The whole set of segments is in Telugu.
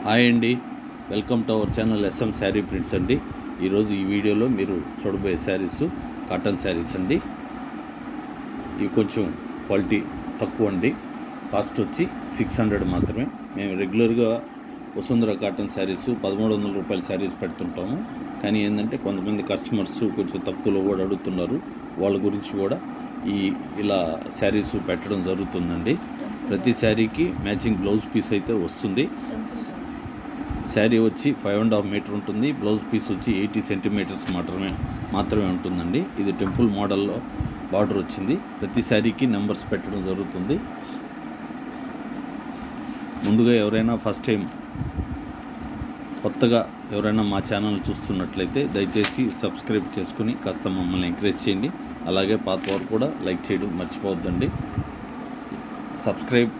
హాయ్ అండి, welcome to our channel S M sari prints అండి. ఈరోజు ఈ వీడియోలో మీరు చూడబోయే శారీస్ కాటన్ శారీస్ అండి. ఇవి కొంచెం క్వాలిటీ తక్కువ అండి. కాస్ట్ వచ్చి 600 మాత్రమే. మేము రెగ్యులర్గా వసుంధర కాటన్ శారీస్ 1300 రూపాయల శారీస్ పెడుతుంటాము. కానీ ఏంటంటే కొంతమంది కస్టమర్స్ కొంచెం తక్కువలో కూడా అడుగుతున్నారు. వాళ్ళ గురించి కూడా ఇలా శారీస్ పెట్టడం జరుగుతుందండి. ప్రతి శారీకి మ్యాచింగ్ బ్లౌజ్ పీస్ అయితే వస్తుంది. శారీ వచ్చి 5.5 మీటర్ ఉంటుంది. బ్లౌజ్ పీస్ వచ్చి 80 సెంటీమీటర్స్ మాత్రమే ఉంటుందండి. ఇది టెంపుల్ మోడల్లో బార్డర్ వచ్చింది. ప్రతి శారీకి నెంబర్స్ పెట్టడం జరుగుతుంది. ముందుగా ఎవరైనా ఫస్ట్ టైం కొత్తగా ఎవరైనా మా ఛానల్ చూస్తున్నట్లయితే దయచేసి సబ్స్క్రైబ్ చేసుకుని కాస్త మమ్మల్ని ఎంకరేజ్ చేయండి. అలాగే పాత వారు కూడా లైక్ చేయడం మర్చిపోవద్దండి. సబ్స్క్రైబ్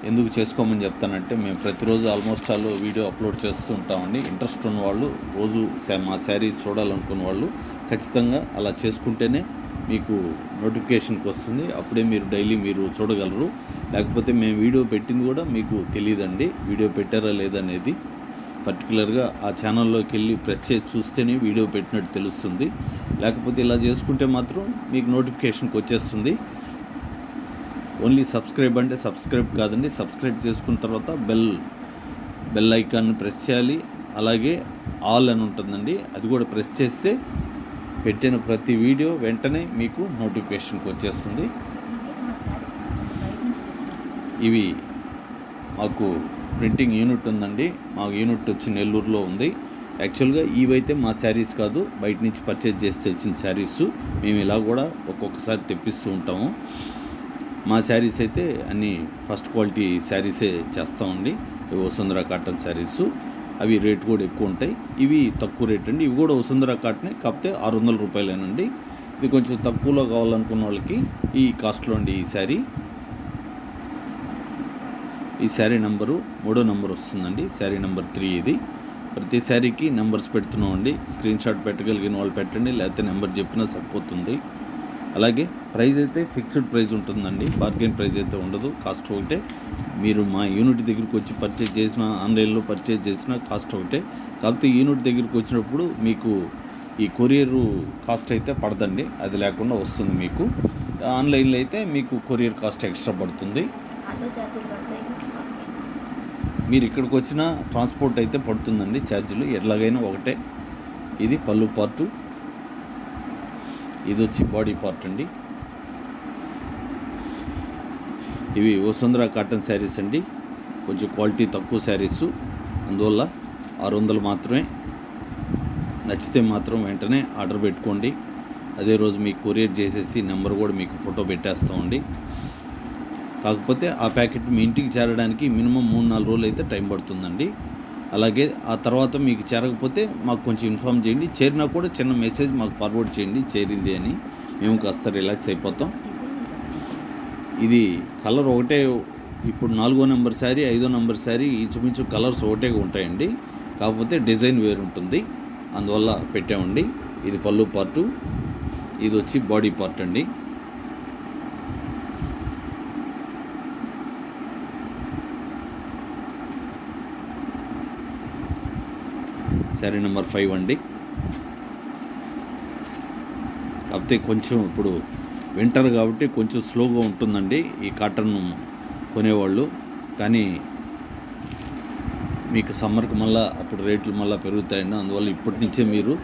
ఎందుకు చేసుకోమని చెప్తానంటే, మేము ప్రతిరోజు ఆల్మోస్ట్ వీడియో అప్లోడ్ చేస్తూ ఉంటామండి. ఇంట్రెస్ట్ ఉన్న వాళ్ళు, రోజు మా శారీ చూడాలనుకున్న వాళ్ళు ఖచ్చితంగా అలా చేసుకుంటేనే మీకు నోటిఫికేషన్కి వస్తుంది. అప్పుడే మీరు డైలీ చూడగలరు. లేకపోతే మేము వీడియో పెట్టింది కూడా మీకు తెలియదండి. వీడియో పెట్టారా లేదనేది పర్టికులర్గా ఆ ఛానల్లోకి వెళ్ళి ప్రెస్ చేసి చూస్తేనే వీడియో పెట్టినట్టు తెలుస్తుంది. లేకపోతే ఇలా చేసుకుంటే మాత్రం మీకు నోటిఫికేషన్కి వచ్చేస్తుంది. ఓన్లీ సబ్స్క్రైబ్ అంటే సబ్స్క్రైబ్ కాదండి. సబ్స్క్రైబ్ చేసుకున్న తర్వాత బెల్ ఐకాన్ని ప్రెస్ చేయాలి. అలాగే ఆల్ అని ఉంటుందండి, అది కూడా ప్రెస్ చేస్తే పెట్టిన ప్రతి వీడియో వెంటనే మీకు నోటిఫికేషన్కి వచ్చేస్తుంది. ఇవి మాకు ప్రింటింగ్ యూనిట్ ఉందండి. మా యూనిట్ వచ్చి నెల్లూరులో ఉంది. యాక్చువల్గా ఇవైతే మా శారీస్ కాదు, బయట నుంచి పర్చేజ్ చేస్తే ఇచ్చిన శారీస్. మేము ఇలా కూడా ఒక్కొక్కసారి తెప్పిస్తూ ఉంటాము. మా శారీస్ అయితే అన్నీ ఫస్ట్ క్వాలిటీ శారీసే చేస్తామండి. వసుంధర కాటన్ శారీస్. అవి రేట్ కూడా ఎక్కువ ఉంటాయి. ఇవి తక్కువ రేట్ అండి. ఇవి కూడా వసుంధర కాటనే, కాకపోతే 600 రూపాయలేనండి. ఇది కొంచెం తక్కువలో కావాలనుకున్న వాళ్ళకి ఈ కాస్ట్లో అండి. ఈ శారీ నెంబరు 3వ నెంబర్ వస్తుందండి. శారీ నెంబర్ 3 ఇది. ప్రతి శారీకి నెంబర్స్ పెడుతున్నామండి. స్క్రీన్ షాట్ పెట్టగలిగిన వాళ్ళు పెట్టండి, లేకపోతే నెంబర్ చెప్పినా సరిపోతుంది. అలాగే ప్రైస్ అయితే ఫిక్స్డ్ ప్రైస్ ఉంటుందండి. బార్గెన్ ప్రైస్ అయితే ఉండదు. కాస్ట్ ఒకటే. మీరు మా యూనిట్ దగ్గరికి వచ్చి పర్చేజ్ చేసిన, ఆన్లైన్లో పర్చేజ్ చేసిన కాస్ట్ ఒకటే. కాకపోతే యూనిట్ దగ్గరికి వచ్చినప్పుడు మీకు ఈ కొరియర్ కాస్ట్ అయితే పడదండి. అది లేకుండా వస్తుంది మీకు. ఆన్లైన్లో అయితే మీకు కొరియర్ కాస్ట్ ఎక్స్ట్రా పడుతుంది. మీరు ఇక్కడికి వచ్చిన ట్రాన్స్పోర్ట్ అయితే పడుతుందండి. ఛార్జీలు ఎట్లాగైనా ఒకటే. ఇది పళ్ళు పార్టు, ఇది వచ్చి బాడీ పార్ట్ అండి. ఇవి వసుంధర కాటన్ శారీస్ అండి. కొంచెం క్వాలిటీ తక్కువ శారీస్, అందువల్ల 600 మాత్రమే. నచ్చితే మాత్రం వెంటనే ఆర్డర్ పెట్టుకోండి. అదే రోజు మీకు కొరియర్ చేసేసి నెంబర్ కూడా మీకు ఫోటో పెట్టేస్తామండి. కాకపోతే ఆ ప్యాకెట్ మీ ఇంటికి చేరడానికి మినిమం 3-4 రోజులు అయితే టైం పడుతుందండి. అలాగే ఆ తర్వాత మీకు చేరకపోతే మాకు కొంచెం ఇన్ఫామ్ చేయండి. చేరినా కూడా చిన్న మెసేజ్ మాకు ఫార్వర్డ్ చేయండి చేరింది అని. మేము కాస్త రిలాక్స్ అయిపోతాం. ఇది కలర్ ఒకటే. ఇప్పుడు 4వ నెంబర్ శారీ, 5వ నెంబర్ శారీ ఇంచుమించు కలర్స్ ఒకటే ఉంటాయండి. కాకపోతే డిజైన్ వేరు ఉంటుంది, అందువల్ల పెట్టామండి. ఇది పళ్ళు పార్టు, ఇది వచ్చి బాడీ పార్ట్ అండి. శారీ నెంబర్ 5 అండి. కాకపోతే కొంచెం ఇప్పుడు వింటర్ కాబట్టి కొంచెం స్లోగా ఉంటుందండి ఈ కాటన్ కొనేవాళ్ళు. కానీ మీకు సమ్మర్కి మళ్ళీ అప్పుడు రేట్లు మళ్ళీ పెరుగుతాయండి. అందువల్ల ఇప్పటి నుంచే మీరు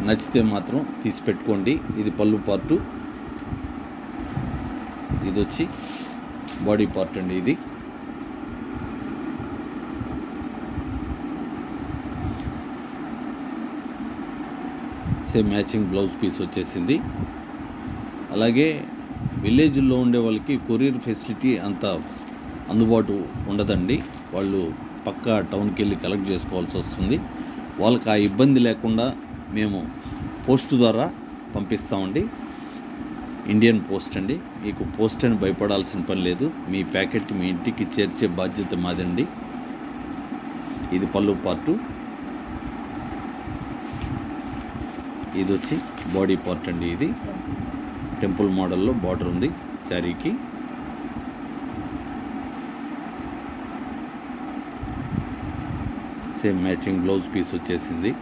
నచ్చితే మాత్రం తీసి పెట్టుకోండి. ఇది పళ్ళు పార్టు, ఇది వచ్చి బాడీ పార్ట్ అండి. ఇది సేమ్ మ్యాచింగ్ బ్లౌజ్ పీస్ వచ్చేసింది. అలాగే విలేజ్లో ఉండే వాళ్ళకి కొరియర్ ఫెసిలిటీ అంత అందుబాటు ఉండదండి. వాళ్ళు పక్కా టౌన్కి వెళ్ళి కలెక్ట్ చేసుకోవాల్సి వస్తుంది. వాళ్ళకి ఆ ఇబ్బంది లేకుండా మేము పోస్ట్ ద్వారా పంపిస్తామండి. ఇండియన్ పోస్ట్ అండి. మీకు పోస్ట్ అని భయపడాల్సిన పని లేదు. మీ ప్యాకెట్ మీ ఇంటికి చేర్చే బాధ్యత మాదండి. ఇది పళ్ళు పార్టు, ఇది వచ్చి బాడీ పార్ట్ అండి. ఇది టెంపుల్ మోడల్లో బార్డర్ ఉంది శారీకి. సేమ్ మ్యాచింగ్ బ్లౌజ్ పీస్ వచ్చేసింది.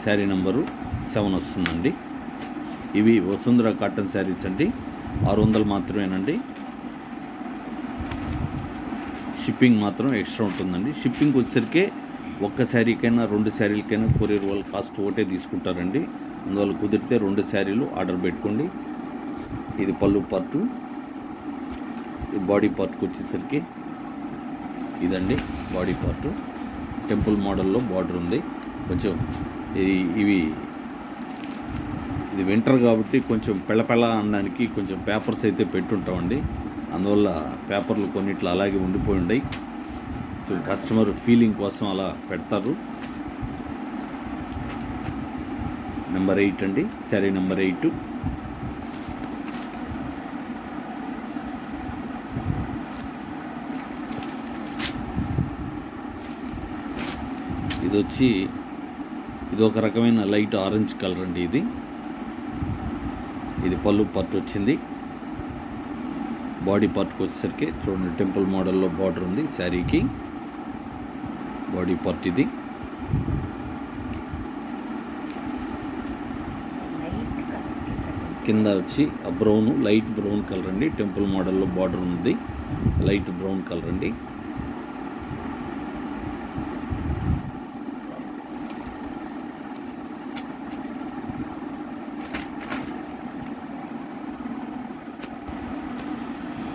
శారీ నెంబరు 7 వస్తుందండి. ఇవి వసుంధర కాటన్ శారీస్ అండి. 600 మాత్రమేనండి. షిప్పింగ్ మాత్రం ఎక్స్ట్రా ఉంటుందండి. షిప్పింగ్కి వచ్చేసరికి ఒక్క శారీకైనా 2 శారీలకైనా కొరియర్ వాళ్ళు కాస్ట్ ఒకటే తీసుకుంటారండి. అందువల్ల కుదిరితే 2 శారీలు ఆర్డర్ పెట్టుకోండి. ఇది పళ్ళు పార్టు. ఈ బాడీ పార్ట్కి వచ్చేసరికి ఇదండి బాడీ పార్టు. టెంపుల్ మోడల్లో బార్డర్ ఉంది. కొంచెం ఇది వింటర్ కాబట్టి కొంచెం పెళ్ళపెళ్ళ అనడానికి కొంచెం పేపర్స్ అయితే పెట్టుంటామండి. అందువల్ల పేపర్లు కొన్నిట్లో అలాగే ఉండిపోయి ఉన్నాయి. కస్టమర్ ఫీలింగ్ కోసం అలా పెడతారు. నెంబర్ 8 అండి. శారీ నెంబర్ 8. ఇది ఒక రకమైన లైట్ ఆరెంజ్ కలర్ అండి. ఇది పళ్ళు పార్ట్ వచ్చింది. బాడీ పార్ట్కి వచ్చేసరికి చూడండి టెంపుల్ మోడల్లో బార్డర్ ఉంది శారీకి. బాడీ పార్ట్ ఇది. కింద వచ్చి బ్రౌన్, లైట్ బ్రౌన్ కలర్ అండి. టెంపుల్ మోడల్లో బార్డర్ ఉంది. లైట్ బ్రౌన్ కలర్ అండి.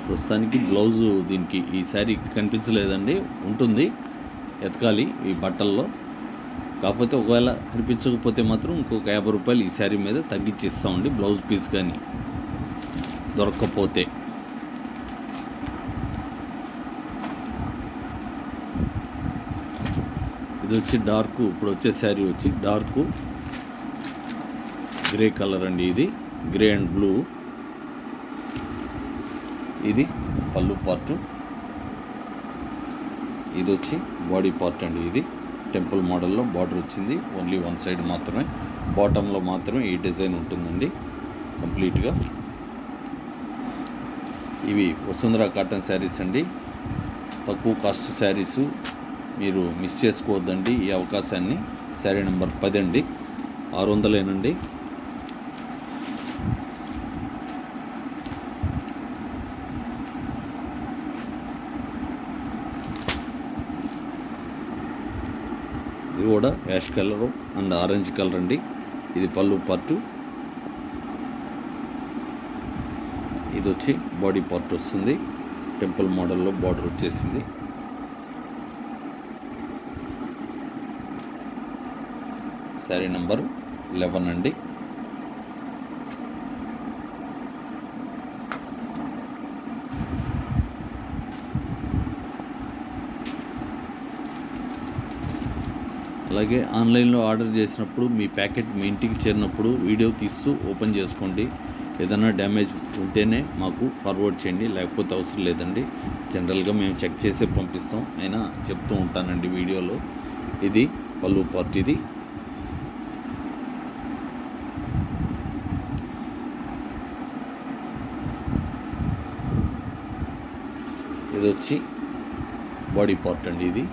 ప్రస్తుతానికి బ్లౌజు దీనికి ఈ శారీకి కనిపించలేదండి. ఉంటుంది, ఎతకాలి ఈ బట్టల్లో. కాకపోతే ఒకవేళ కనిపించకపోతే మాత్రం ఇంకొక 50 రూపాయలు ఈ శారీ మీద తగ్గించిస్తామండి. బ్లౌజ్ పీస్ కానీ దొరక్కపోతే. ఇది వచ్చి డార్క్, ఇప్పుడు వచ్చే శారీ వచ్చి డార్క్ గ్రే కలర్ అండి. ఇది గ్రే అండ్ బ్లూ. ఇది పళ్ళు పార్టు. ఇది వచ్చి బాడీ పార్ట్ అండి. ఇది టెంపుల్ మోడల్లో బార్డర్ వచ్చింది. ఓన్లీ 1 సైడ్ మాత్రమే, బాటంలో మాత్రమే ఈ డిజైన్ ఉంటుందండి కంప్లీట్గా. ఇవి వసుంధర కాటన్ శారీస్ అండి. తక్కువ కాస్ట్ శారీసు, మీరు మిస్ చేసుకోవద్దండి ఈ అవకాశాన్ని. శారీ నెంబర్ 10 అండి. 600 ఇది కూడా ash colour and orange colour అండి. ఇది పళ్ళు పార్టు. ఇది వచ్చి బాడీ పార్ట్ వస్తుంది. టెంపుల్ మోడల్లో బార్డర్ వచ్చేసింది. శారీ నెంబర్ 11 అండి. అలాగే ఆన్లైన్లో ఆర్డర్ చేసినప్పుడు మీ ప్యాకెట్ మీ ఇంటికి చేరినప్పుడు వీడియో తీస్తూ ఓపెన్ చేసుకోండి. ఏదైనా డ్యామేజ్ ఉంటేనే మాకు ఫార్వర్డ్ చేయండి, లేకపోతే అవసరం లేదండి. జనరల్గా మేము చెక్ చేసే పంపిస్తాం, అయినా చెప్తూ ఉంటానండి వీడియోలో. ఇది పళ్ళు పార్ట్. ఇది వచ్చి బాడీ పార్ట్ అండి. ఇది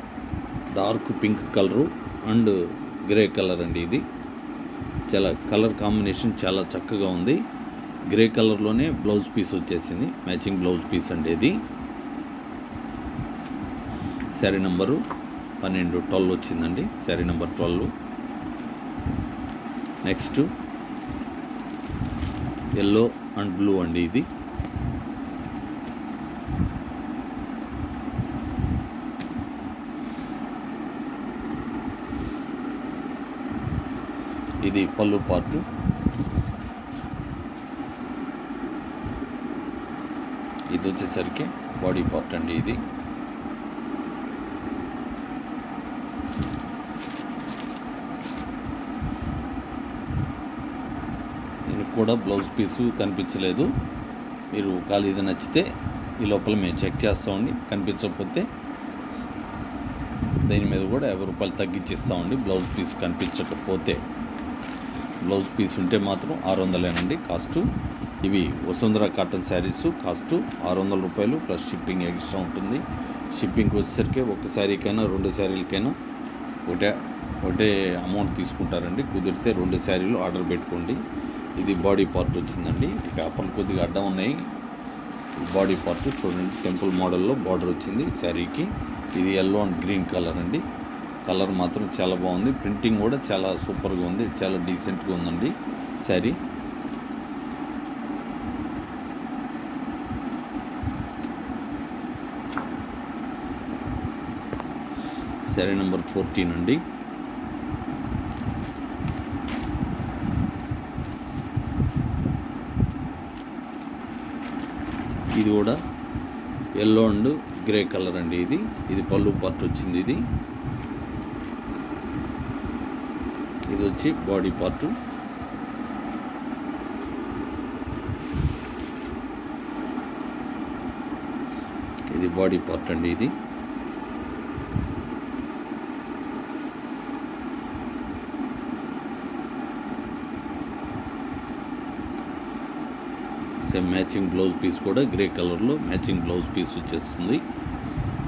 dark pink colour and grey colour అండి. ఇది చాలా కలర్ కాంబినేషన్ చాలా చక్కగా ఉంది. గ్రే కలర్లోనే బ్లౌజ్ పీస్ వచ్చేసింది, మ్యాచింగ్ బ్లౌజ్ పీస్ అండి. ఇది శారీ నెంబరు 12 వచ్చిందండి. Sari number 12. Next yellow and blue అండి. ఇది పళ్ళు పార్టు. ఇది వచ్చేసరికి బాడీ పార్ట్ అండి. ఇది దీనికి కూడా బ్లౌజ్ పీసు కనిపించలేదు. మీరు ఒకవేళ ఇది నచ్చితే ఈ లోపల మేము చెక్ చేస్తామండి. కనిపించకపోతే దీని మీద కూడా 50 రూపాయలు తగ్గించిస్తామండి. బ్లౌజ్ పీస్ కనిపించకపోతే. బ్లౌజ్ పీస్ ఉంటే మాత్రం 600 కాస్టు. ఇవి వసుంధర కాటన్ శారీస్ కాస్ట్ 600 రూపాయలు ప్లస్ షిప్పింగ్ ఎక్స్ట్రా ఉంటుంది. షిప్పింగ్కి వచ్చేసరికి ఒక శారీకైనా 2 శారీలకైనా ఒకటే అమౌంట్ తీసుకుంటారండి. కుదిరితే 2 శారీలు ఆర్డర్ పెట్టుకోండి. ఇది బాడీ పార్ట్ వచ్చిందండి. పేపర్లు కొద్దిగా అడ్డం ఉన్నాయి. బాడీ పార్ట్ చూడండి, టెంపుల్ మోడల్లో బార్డర్ వచ్చింది శారీకి. ఇది ఎల్లో అండ్ గ్రీన్ కలర్ అండి. కలర్ మాత్రం చాలా బాగుంది. ప్రింటింగ్ కూడా చాలా సూపర్గా ఉంది, చాలా డీసెంట్గా ఉందండి శారీ. శారీ నెంబర్ 14 అండి. ఇది కూడా ఎల్లో అండ్ గ్రే కలర్ అండి. ఇది పళ్ళు పార్ట్ వచ్చింది. ఇది వచ్చి బాడీ పార్ట్. ఇది బాడీ పార్ట్ అండి. ఇది సేమ్ మ్యాచింగ్ బ్లౌజ్ పీస్ కూడా గ్రే కలర్లో మ్యాచింగ్ బ్లౌజ్ పీస్ వచ్చేస్తుంది.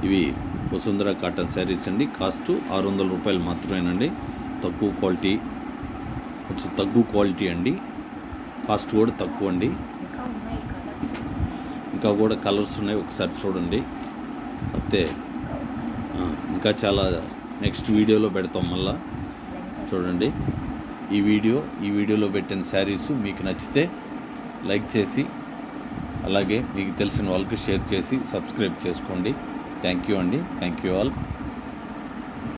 ఇవి వసుంధర కాటన్ శారీస్ అండి. కాస్ట్ 600 రూపాయలు మాత్రమేనండి. తక్కువ క్వాలిటీ, కొంచెం తక్కువ క్వాలిటీ అండి. కాస్ట్ కూడా తక్కువ అండి. ఇంకా కూడా కలర్స్ ఉన్నాయి, ఒకసారి చూడండి. అయితే ఇంకా చాలా నెక్స్ట్ వీడియోలో పెడతాం. మళ్ళా చూడండి. ఈ వీడియోలో పెట్టిన శారీస్ మీకు నచ్చితే లైక్ చేసి, అలాగే మీకు తెలిసిన వాళ్ళకి షేర్ చేసి సబ్స్క్రైబ్ చేసుకోండి. థ్యాంక్ యూ అండి. Thank you all.